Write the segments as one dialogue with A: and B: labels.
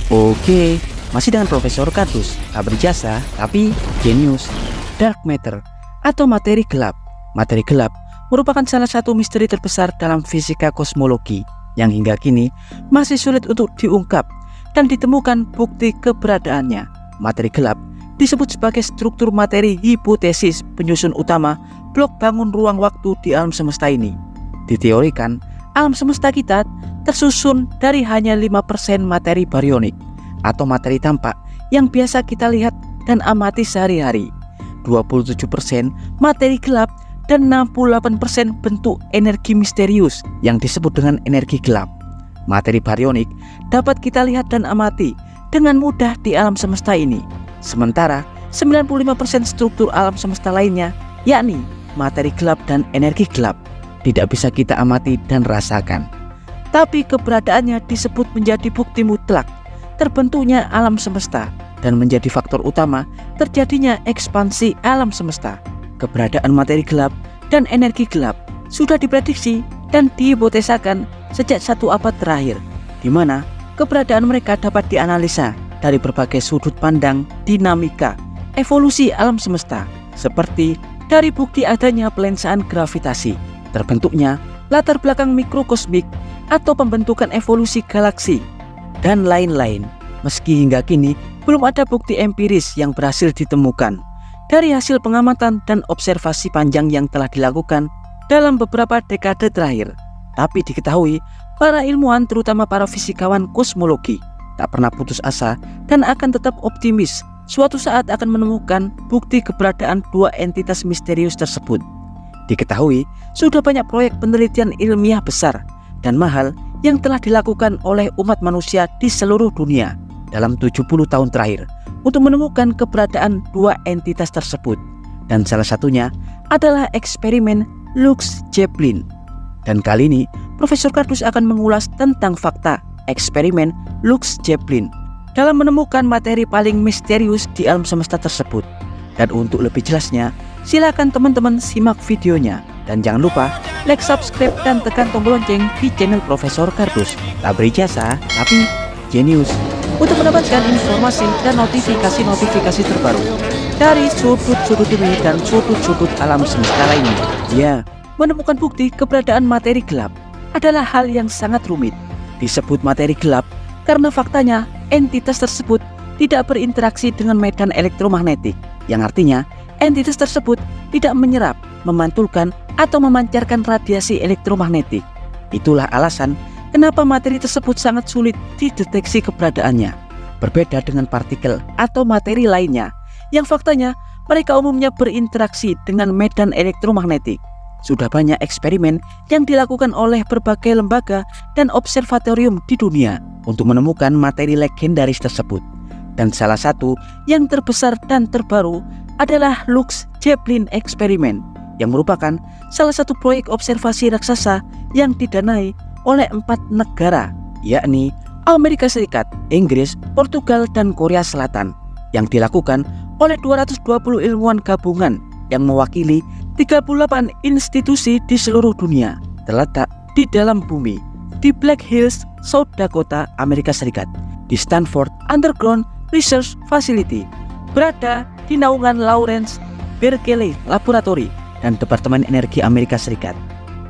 A: Oke, masih dengan Profesor Kardus, tak berjasa tapi jenius. Dark matter atau materi gelap. Materi gelap merupakan salah satu misteri terbesar dalam fisika kosmologi yang hingga kini masih sulit untuk diungkap dan ditemukan bukti keberadaannya. Materi gelap disebut sebagai struktur materi hipotesis penyusun utama blok bangun ruang waktu di alam semesta ini. Diteorikan, alam semesta kita tersusun dari hanya 5% materi barionik atau materi tampak yang biasa kita lihat dan amati sehari-hari, 27% materi gelap, dan 68% bentuk energi misterius yang disebut dengan energi gelap. Materi barionik dapat kita lihat dan amati dengan mudah di alam semesta ini, sementara 95% struktur alam semesta lainnya, yakni materi gelap dan energi gelap, tidak bisa kita amati dan rasakan. Tapi keberadaannya disebut menjadi bukti mutlak terbentuknya alam semesta dan menjadi faktor utama terjadinya ekspansi alam semesta. Keberadaan materi gelap dan energi gelap sudah diprediksi dan dihipotesakan sejak 1 abad terakhir, di mana keberadaan mereka dapat dianalisa dari berbagai sudut pandang dinamika evolusi alam semesta, seperti dari bukti adanya pelensaan gravitasi, terbentuknya latar belakang mikrokosmik atau pembentukan evolusi galaksi, dan lain-lain. Meski hingga kini belum ada bukti empiris yang berhasil ditemukan dari hasil pengamatan dan observasi panjang yang telah dilakukan dalam beberapa dekade terakhir. Tapi diketahui, para ilmuwan terutama para fisikawan kosmologi tak pernah putus asa dan akan tetap optimis suatu saat akan menemukan bukti keberadaan dua entitas misterius tersebut. Diketahui, sudah banyak proyek penelitian ilmiah besar dan mahal yang telah dilakukan oleh umat manusia di seluruh dunia dalam 70 tahun terakhir untuk menemukan keberadaan dua entitas tersebut, dan salah satunya adalah eksperimen Lux Zeppelin. Dan kali ini Profesor Kardus akan mengulas tentang fakta eksperimen Lux Zeppelin dalam menemukan materi paling misterius di alam semesta tersebut. Dan untuk lebih jelasnya, silakan teman-teman simak videonya. Dan jangan lupa like, subscribe, dan tekan tombol lonceng di channel Profesor Kardus. Tak berjasa tapi jenius, untuk mendapatkan informasi dan notifikasi terbaru dari sudut-sudut bumi dan sudut-sudut alam semesta lainnya. Ya, menemukan bukti keberadaan materi gelap adalah hal yang sangat rumit. Disebut materi gelap karena faktanya entitas tersebut tidak berinteraksi dengan medan elektromagnetik, yang artinya entitas tersebut tidak menyerap, memantulkan, atau memancarkan radiasi elektromagnetik. Itulah alasan kenapa materi tersebut sangat sulit dideteksi keberadaannya. Berbeda dengan partikel atau materi lainnya yang faktanya mereka umumnya berinteraksi dengan medan elektromagnetik. Sudah banyak eksperimen yang dilakukan oleh berbagai lembaga dan observatorium di dunia untuk menemukan materi legendaris tersebut. Dan salah satu yang terbesar dan terbaru adalah Lux Zeppelin Experiment, yang merupakan salah satu proyek observasi raksasa yang didanai oleh 4 negara, yakni Amerika Serikat, Inggris, Portugal, dan Korea Selatan, yang dilakukan oleh 220 ilmuwan gabungan yang mewakili 38 institusi di seluruh dunia, terletak di dalam bumi, di Black Hills, South Dakota, Amerika Serikat, di Stanford Underground Research Facility, berada di naungan Lawrence Berkeley Laboratory dan Departemen Energi Amerika Serikat.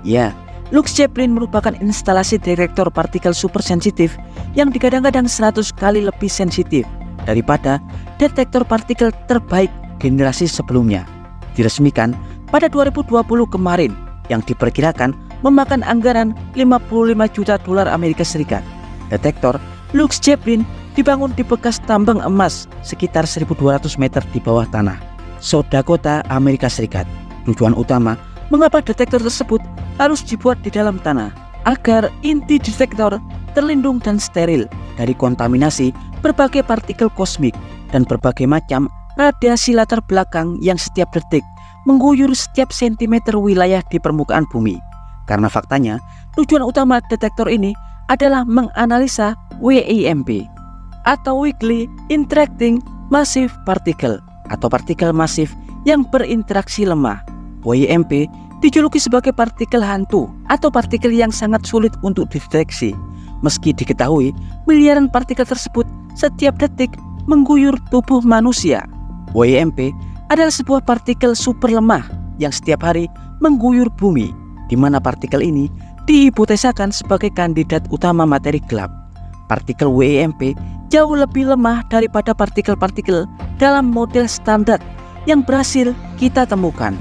A: Ya, Lux Zeppelin merupakan instalasi detektor partikel supersensitif yang digadang-gadang 100 kali lebih sensitif daripada detektor partikel terbaik generasi sebelumnya. Diresmikan pada 2020 kemarin, yang diperkirakan memakan anggaran $55 juta Amerika Serikat. Detektor Lux Zeppelin dibangun di bekas tambang emas sekitar 1.200 meter di bawah tanah, South Dakota, Amerika Serikat. Tujuan utama mengapa detektor tersebut harus dibuat di dalam tanah, agar inti detektor terlindung dan steril dari kontaminasi berbagai partikel kosmik dan berbagai macam radiasi latar belakang yang setiap detik mengguyur setiap sentimeter wilayah di permukaan bumi. Karena faktanya, tujuan utama detektor ini adalah menganalisa WIMP atau Weakly Interacting Massive Particle, atau partikel masif yang berinteraksi lemah. WIMP dijuluki sebagai partikel hantu atau partikel yang sangat sulit untuk dideteksi. Meski diketahui miliaran partikel tersebut setiap detik mengguyur tubuh manusia. WIMP adalah sebuah partikel super lemah yang setiap hari mengguyur bumi, di mana partikel ini dihipotesakan sebagai kandidat utama materi gelap. Partikel WIMP jauh lebih lemah daripada partikel-partikel dalam model standar yang berhasil kita temukan.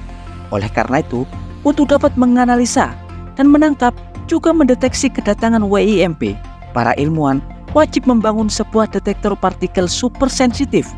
A: Oleh karena itu, untuk dapat menganalisa dan menangkap juga mendeteksi kedatangan WIMP, para ilmuwan wajib membangun sebuah detektor partikel super sensitif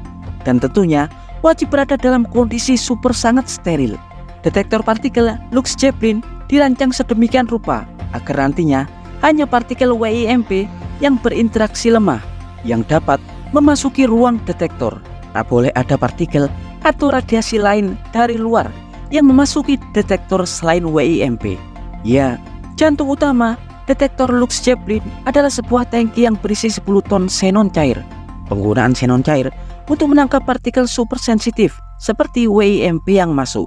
A: dan tentunya wajib berada dalam kondisi super sangat steril. Detektor partikel Lux Zeppelin dirancang sedemikian rupa agar nantinya hanya partikel WIMP yang berinteraksi lemah yang dapat memasuki ruang detektor. Tak boleh ada partikel atau radiasi lain dari luar yang memasuki detektor selain WIMP. Ya, jantung utama detektor Lux Zeppelin adalah sebuah tangki yang berisi 10 ton xenon cair. Penggunaan xenon cair untuk menangkap partikel super sensitif seperti WIMP yang masuk.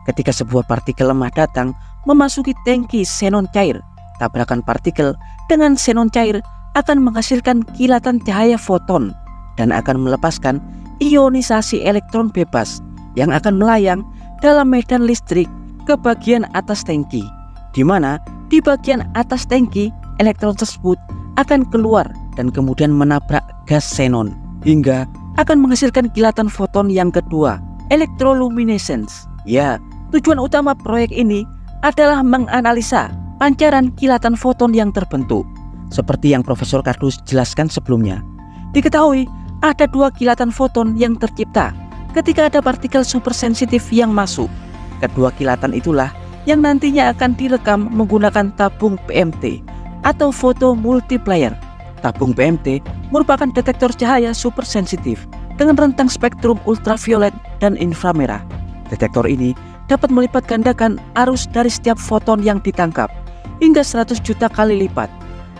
A: Ketika sebuah partikel lemah datang memasuki tangki xenon cair, tabrakan partikel dengan xenon cair akan menghasilkan kilatan cahaya foton dan akan melepaskan ionisasi elektron bebas yang akan melayang dalam medan listrik ke bagian atas tangki, di mana di bagian atas tangki elektron tersebut akan keluar dan kemudian menabrak gas xenon hingga akan menghasilkan kilatan foton yang kedua, electroluminescence. Ya, tujuan utama proyek ini adalah menganalisa pancaran kilatan foton yang terbentuk. Seperti yang Profesor Kardus jelaskan sebelumnya, diketahui ada 2 kilatan foton yang tercipta ketika ada partikel supersensitif yang masuk. Kedua kilatan itulah yang nantinya akan direkam menggunakan tabung PMT atau foto multiplier. Tabung PMT merupakan detektor cahaya supersensitif dengan rentang spektrum ultraviolet dan inframerah. Detektor ini dapat melipat gandakan arus dari setiap foton yang ditangkap hingga 100 juta kali lipat.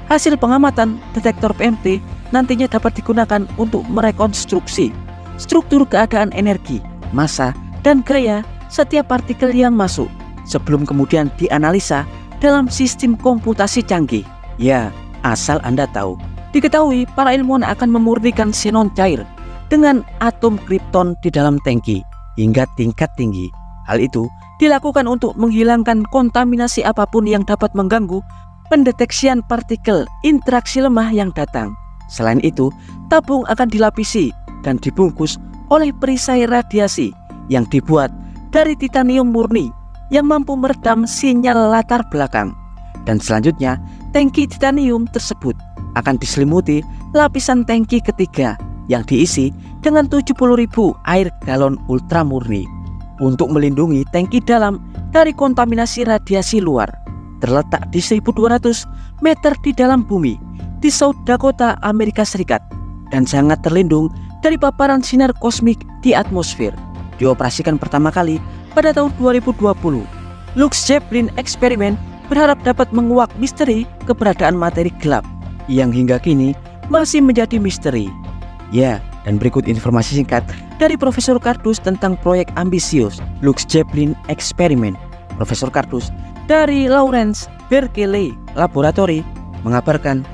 A: Hasil pengamatan detektor PMT nantinya dapat digunakan untuk merekonstruksi struktur keadaan energi, massa, dan gaya setiap partikel yang masuk sebelum kemudian dianalisa dalam sistem komputasi canggih. Ya, asal Anda tahu, diketahui para ilmuwan akan memurnikan xenon cair dengan atom kripton di dalam tangki hingga tingkat tinggi. Hal itu dilakukan untuk menghilangkan kontaminasi apapun yang dapat mengganggu pendeteksian partikel interaksi lemah yang datang. Selain itu, tabung akan dilapisi dan dibungkus oleh perisai radiasi yang dibuat dari titanium murni yang mampu meredam sinyal latar belakang. Dan selanjutnya, tangki titanium tersebut akan diselimuti lapisan tangki ketiga yang diisi dengan 70.000 air galon ultramurni untuk melindungi tangki dalam dari kontaminasi radiasi luar. Terletak di 1200 meter di dalam bumi di South Dakota, Amerika Serikat, dan sangat terlindung dari paparan sinar kosmik di atmosfer. Dioperasikan pertama kali pada tahun 2020. Lux Zeppelin eksperimen berharap dapat menguak misteri keberadaan materi gelap yang hingga kini masih menjadi misteri. Ya, dan berikut informasi singkat dari Profesor Kardus tentang proyek ambisius Lux Zeppelin eksperimen. Profesor Kardus dari Lawrence Berkeley Laboratory mengabarkan